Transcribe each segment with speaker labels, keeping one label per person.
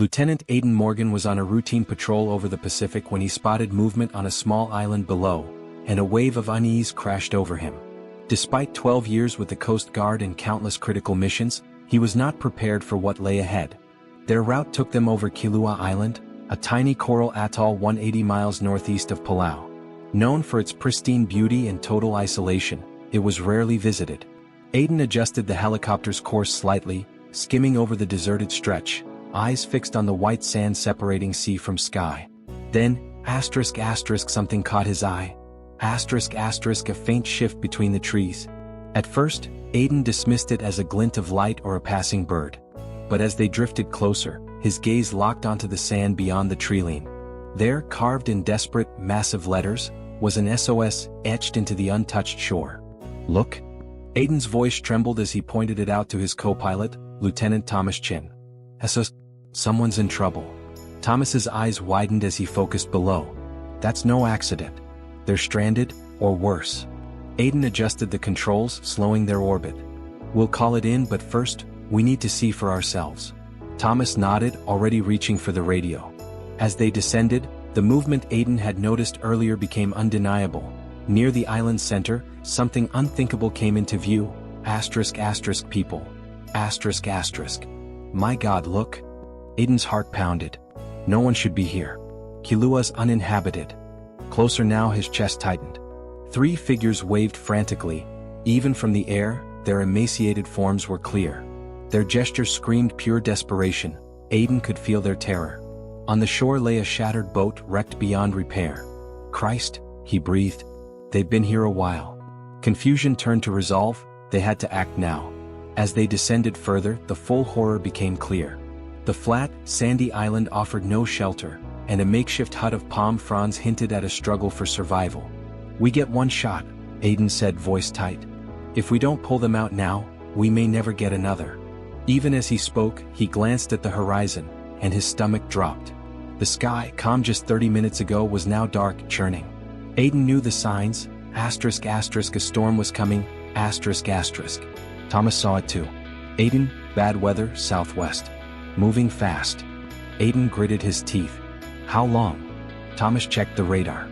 Speaker 1: Lieutenant Aidan Morgan was on a routine patrol over the Pacific when he spotted movement on a small island below, and a wave of unease crashed over him. Despite 12 years with the Coast Guard and countless critical missions, he was not prepared for what lay ahead. Their route took them over Kilauea Island, a tiny coral atoll 180 miles northeast of Palau. Known for its pristine beauty and total isolation, it was rarely visited. Aidan adjusted the helicopter's course slightly, skimming over the deserted stretch, eyes fixed on the white sand separating sea from sky. Then, something caught his eye. A faint shift between the trees. At first, Aidan dismissed it as a glint of light or a passing bird. But as they drifted closer, his gaze locked onto the sand beyond the treeline. There, carved in desperate, massive letters, was an SOS etched into the untouched shore. "Look." Aidan's voice trembled as he pointed it out to his co-pilot, Lieutenant Thomas Chin. "SOS, someone's in trouble." Thomas's eyes widened as he focused below. "That's no accident. They're stranded, or worse." Aidan adjusted the controls, slowing their orbit. "We'll call it in, but first, we need to see for ourselves." Thomas nodded, already reaching for the radio. As they descended, the movement Aidan had noticed earlier became undeniable. Near the island's center, something unthinkable came into view. People. "My God, look." Aidan's heart pounded. "No one should be here. Kilauea's uninhabited." Closer now, his chest tightened. 3 figures waved frantically. Even from the air, their emaciated forms were clear. Their gestures screamed pure desperation. Aidan could feel their terror. On the shore lay a shattered boat wrecked beyond repair. "Christ," he breathed. "They've been here a while." Confusion turned to resolve. They had to act now. As they descended further, the full horror became clear. The flat, sandy island offered no shelter, and a makeshift hut of palm fronds hinted at a struggle for survival. "We get one shot," Aidan said, voice tight. "If we don't pull them out now, we may never get another." Even as he spoke, he glanced at the horizon, and his stomach dropped. The sky, calm just 30 minutes ago, was now dark, churning. Aidan knew the signs. A storm was coming. Thomas saw it too. "Aidan, bad weather, southwest. Moving fast." Aidan gritted his teeth. "How long?" Thomas checked the radar.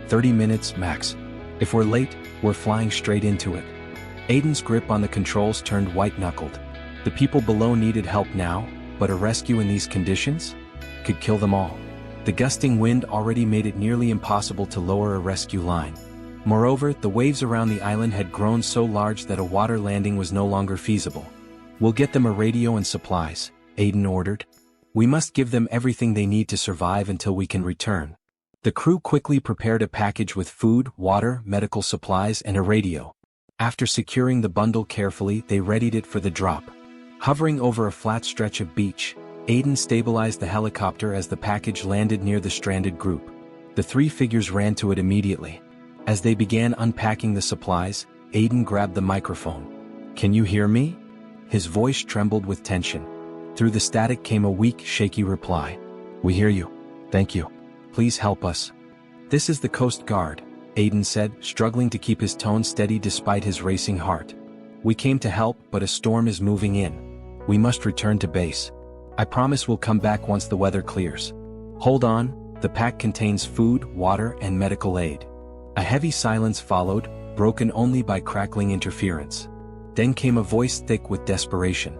Speaker 1: 30 minutes, max. If we're late, we're flying straight into it." Aidan's grip on the controls turned white-knuckled. The people below needed help now, but a rescue in these conditions could kill them all. The gusting wind already made it nearly impossible to lower a rescue line. Moreover, the waves around the island had grown so large that a water landing was no longer feasible. "We'll get them a radio and supplies," Aidan ordered. "We must give them everything they need to survive until we can return." The crew quickly prepared a package with food, water, medical supplies, and a radio. After securing the bundle carefully, they readied it for the drop. Hovering over a flat stretch of beach, Aidan stabilized the helicopter as the package landed near the stranded group. The 3 figures ran to it immediately. As they began unpacking the supplies, Aidan grabbed the microphone. "Can you hear me?" His voice trembled with tension. Through the static came a weak, shaky reply. "We hear you. Thank you. Please help us." "This is the Coast Guard," Aidan said, struggling to keep his tone steady despite his racing heart. "We came to help, but a storm is moving in. We must return to base. I promise we'll come back once the weather clears." "Hold on, the pack contains food, water, and medical aid." A heavy silence followed, broken only by crackling interference. Then came a voice thick with desperation.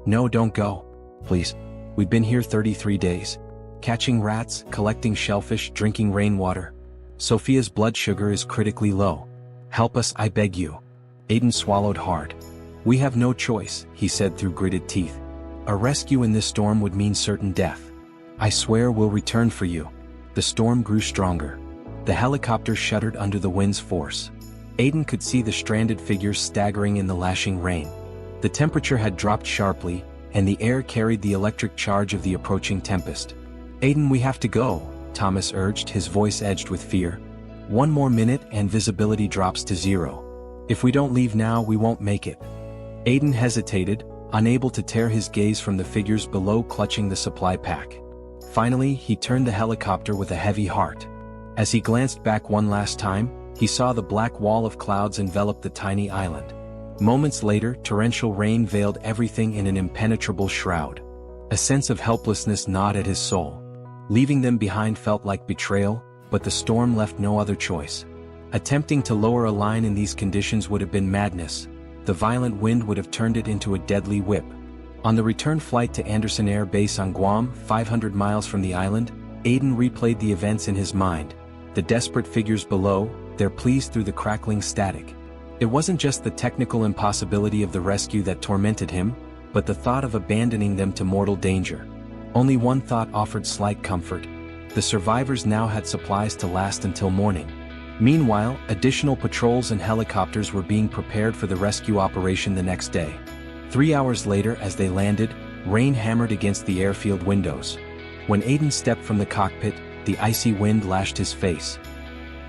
Speaker 1: "No, don't go. Please. We've been here 33 days. Catching rats, collecting shellfish, drinking rainwater. Sophia's blood sugar is critically low. Help us, I beg you." Aidan swallowed hard. "We have no choice," he said through gritted teeth. "A rescue in this storm would mean certain death. I swear we'll return for you." The storm grew stronger. The helicopter shuddered under the wind's force. Aidan could see the stranded figures staggering in the lashing rain. The temperature had dropped sharply, and the air carried the electric charge of the approaching tempest. "Aidan, we have to go," Thomas urged, his voice edged with fear. "One more minute and visibility drops to 0. If we don't leave now, we won't make it." Aidan hesitated, unable to tear his gaze from the figures below clutching the supply pack. Finally, he turned the helicopter with a heavy heart. As he glanced back one last time, he saw the black wall of clouds envelop the tiny island. Moments later, torrential rain veiled everything in an impenetrable shroud. A sense of helplessness gnawed at his soul. Leaving them behind felt like betrayal, but the storm left no other choice. Attempting to lower a line in these conditions would have been madness. The violent wind would have turned it into a deadly whip. On the return flight to Andersen Air Base on Guam, 500 miles from the island, Aiden replayed the events in his mind. The desperate figures below, their pleas through the crackling static. It wasn't just the technical impossibility of the rescue that tormented him, but the thought of abandoning them to mortal danger. Only one thought offered slight comfort. The survivors now had supplies to last until morning. Meanwhile, additional patrols and helicopters were being prepared for the rescue operation the next day. 3 hours later, as they landed, rain hammered against the airfield windows. When Aiden stepped from the cockpit, the icy wind lashed his face.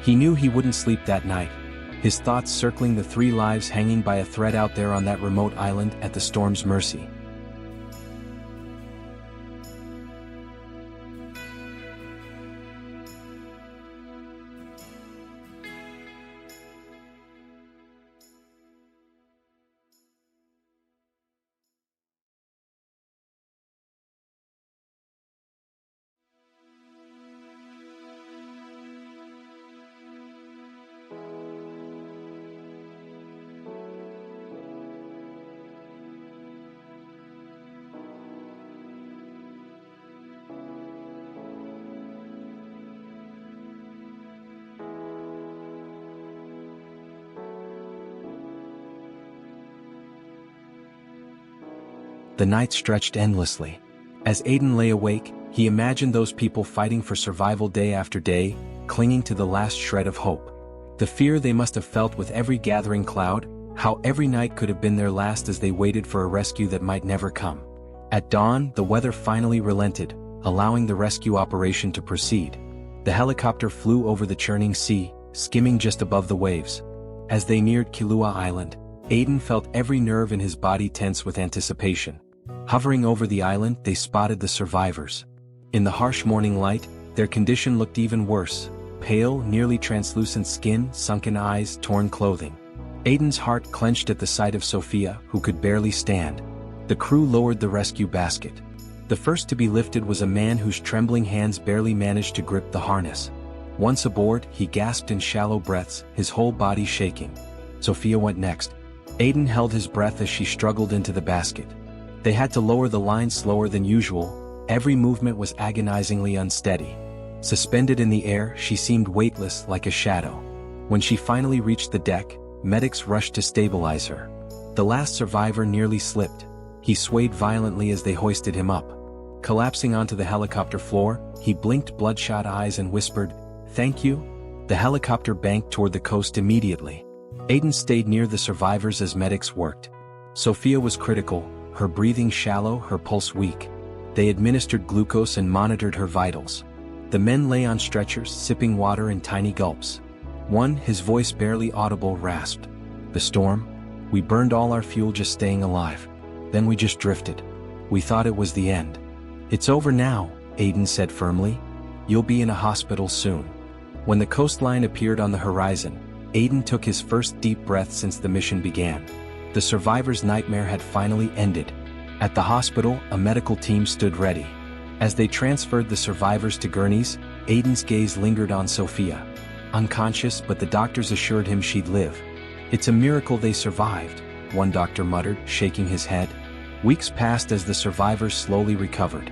Speaker 1: He knew he wouldn't sleep that night, his thoughts circling the 3 lives hanging by a thread out there on that remote island at the storm's mercy. The night stretched endlessly. As Aiden lay awake, he imagined those people fighting for survival day after day, clinging to the last shred of hope. The fear they must have felt with every gathering cloud, how every night could have been their last as they waited for a rescue that might never come. At dawn, the weather finally relented, allowing the rescue operation to proceed. The helicopter flew over the churning sea, skimming just above the waves. As they neared Kilua Island, Aiden felt every nerve in his body tense with anticipation. Hovering over the island, they spotted the survivors. In the harsh morning light, their condition looked even worse. Pale, nearly translucent skin, sunken eyes, torn clothing. Aiden's heart clenched at the sight of Sophia, who could barely stand. The crew lowered the rescue basket. The first to be lifted was a man whose trembling hands barely managed to grip the harness. Once aboard, he gasped in shallow breaths, his whole body shaking. Sophia went next. Aiden held his breath as she struggled into the basket. They had to lower the line slower than usual. Every movement was agonizingly unsteady. Suspended in the air, she seemed weightless like a shadow. When she finally reached the deck, medics rushed to stabilize her. The last survivor nearly slipped. He swayed violently as they hoisted him up. Collapsing onto the helicopter floor, he blinked bloodshot eyes and whispered, "Thank you." The helicopter banked toward the coast immediately. Aiden stayed near the survivors as medics worked. Sophia was critical, her breathing shallow, her pulse weak. They administered glucose and monitored her vitals. The men lay on stretchers, sipping water in tiny gulps. One, his voice barely audible, rasped, "The storm? We burned all our fuel just staying alive. Then we just drifted. We thought it was the end." "It's over now," Aiden said firmly. "You'll be in a hospital soon." When the coastline appeared on the horizon, Aiden took his first deep breath since the mission began. The survivor's nightmare had finally ended. At the hospital, a medical team stood ready. As they transferred the survivors to gurneys, Aiden's gaze lingered on Sophia. Unconscious, but the doctors assured him she'd live. "It's a miracle they survived," one doctor muttered, shaking his head. Weeks passed as the survivors slowly recovered.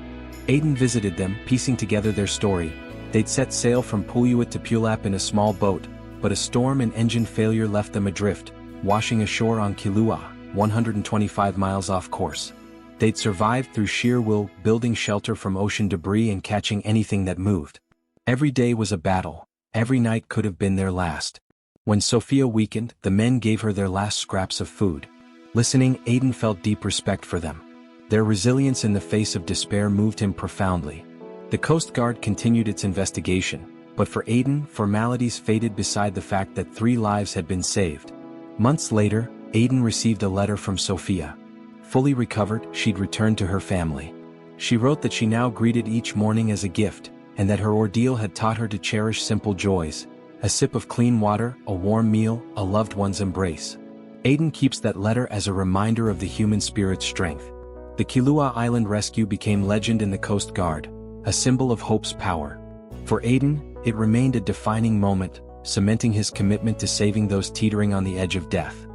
Speaker 1: Aiden visited them, piecing together their story. They'd set sail from Puluit to Pulap in a small boat, but a storm and engine failure left them adrift, washing ashore on Kilua, 125 miles off course. They'd survived through sheer will, building shelter from ocean debris and catching anything that moved. Every day was a battle. Every night could have been their last. When Sophia weakened, the men gave her their last scraps of food. Listening, Aiden felt deep respect for them. Their resilience in the face of despair moved him profoundly. The Coast Guard continued its investigation, but for Aiden, formalities faded beside the fact that 3 lives had been saved. Months later, Aiden received a letter from Sophia. Fully recovered, she'd returned to her family. She wrote that she now greeted each morning as a gift, and that her ordeal had taught her to cherish simple joys: a sip of clean water, a warm meal, a loved one's embrace. Aiden keeps that letter as a reminder of the human spirit's strength. The Kilauea Island rescue became legend in the Coast Guard, a symbol of hope's power. For Aiden, it remained a defining moment, cementing his commitment to saving those teetering on the edge of death.